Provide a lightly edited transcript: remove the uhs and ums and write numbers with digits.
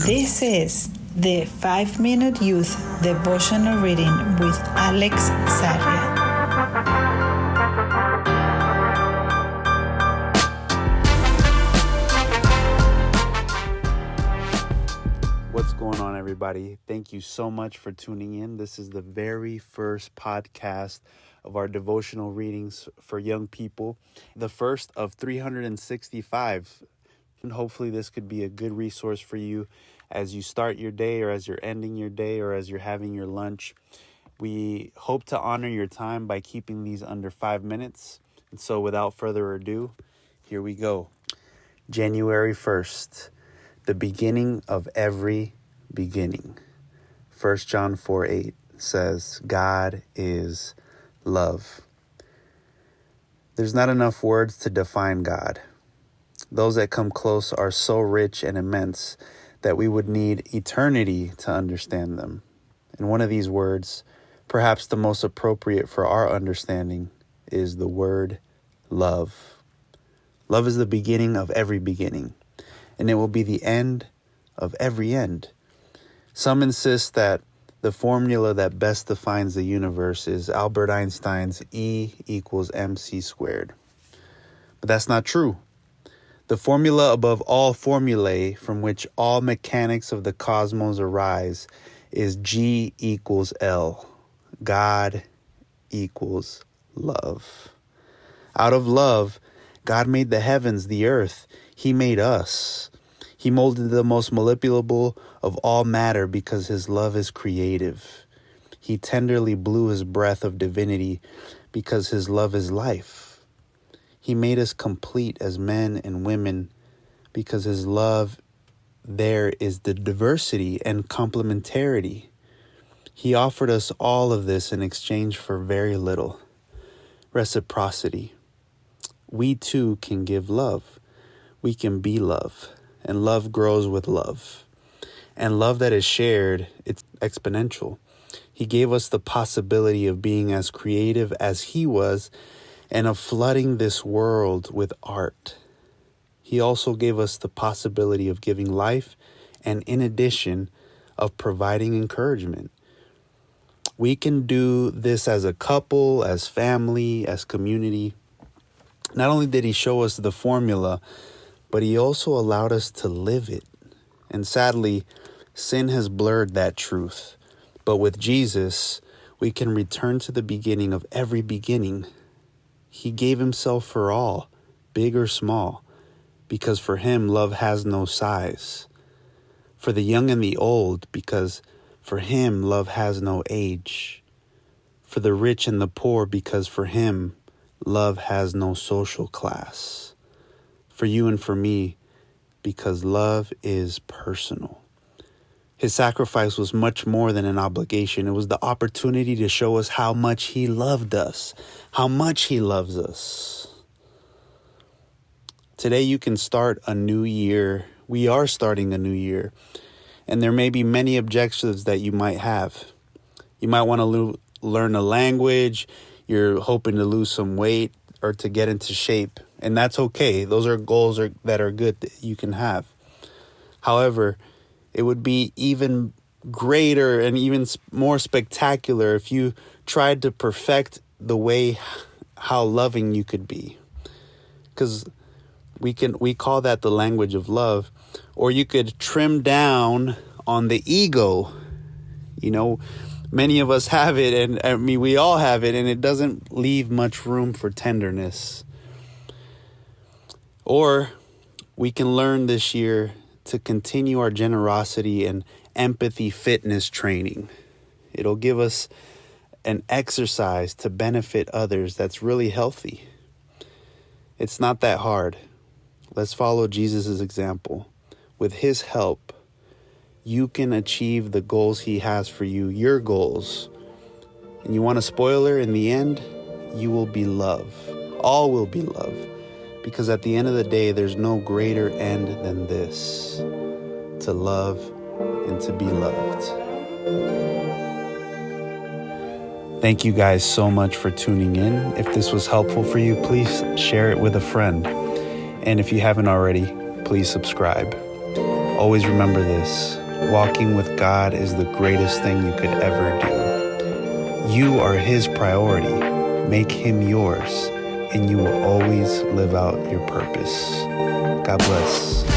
This is the 5-Minute Youth Devotional Reading with Alex Sarria. What's going on, everybody? Thank you so much for tuning in. This is the very first podcast of our devotional readings for young people, the first of 365. And hopefully this could be a good resource for you as you start your day, or as you're ending your day, or as you're having your lunch. We hope to honor your time by keeping these under 5 minutes. And so without further ado, here we go. January 1st, the beginning of every beginning. 1 John 4:8 says, God is love. There's not enough words to define God. Those that come close are so rich and immense that we would need eternity to understand them. And one of these words, perhaps the most appropriate for our understanding, is the word love. Love is the beginning of every beginning, and it will be the end of every end. Some insist that the formula that best defines the universe is Albert Einstein's E equals mc squared. But that's not true. The formula above all formulae from which all mechanics of the cosmos arise is G equals L. God equals love. Out of love, God made the heavens, the earth. He made us. He molded the most manipulable of all matter because his love is creative. He tenderly blew his breath of divinity because his love is life. He made us complete as men and women because his love there is the diversity and complementarity. He offered us all of this in exchange for very little. Reciprocity. We too can give love. We can be love. And love grows with love. And love that is shared, it's exponential. He gave us the possibility of being as creative as he was, and of flooding this world with art. He also gave us the possibility of giving life, and in addition, of providing encouragement. We can do this as a couple, as family, as community. Not only did he show us the formula, but he also allowed us to live it. And sadly, sin has blurred that truth. But with Jesus, we can return to the beginning of every beginning. He gave himself for all, big or small, because for him, love has no size. For the young and the old, because for him, love has no age. For the rich and the poor, because for him, love has no social class. For you and for me, because love is personal. His sacrifice was much more than an obligation. It was the opportunity to show us how much he loved us, how much he loves us. Today you can start a new year. We are starting a new year. And there may be many objectives that you might have. You might want to learn a language. You're hoping to lose some weight or to get into shape. And that's okay. Those are goals that are good that you can have. However, it would be even greater and even more spectacular if you tried to perfect the way how loving you could be. Because we call that the language of love. Or you could trim down on the ego. You know, many of us have it, and I mean, we all have it, and it doesn't leave much room for tenderness. Or we can learn this year to continue our generosity and empathy fitness training. It'll give us an exercise to benefit others that's really healthy. It's not that hard. Let's follow Jesus' example. With his help, you can achieve the goals he has for you, your goals. And you want a spoiler? In the end, you will be love. All will be love. Because at the end of the day, there's no greater end than this: to love and to be loved. Thank you guys so much for tuning in. If this was helpful for you, please share it with a friend. And if you haven't already, please subscribe. Always remember this: walking with God is the greatest thing you could ever do. You are His priority. Make Him yours, and you will always live out your purpose. God bless.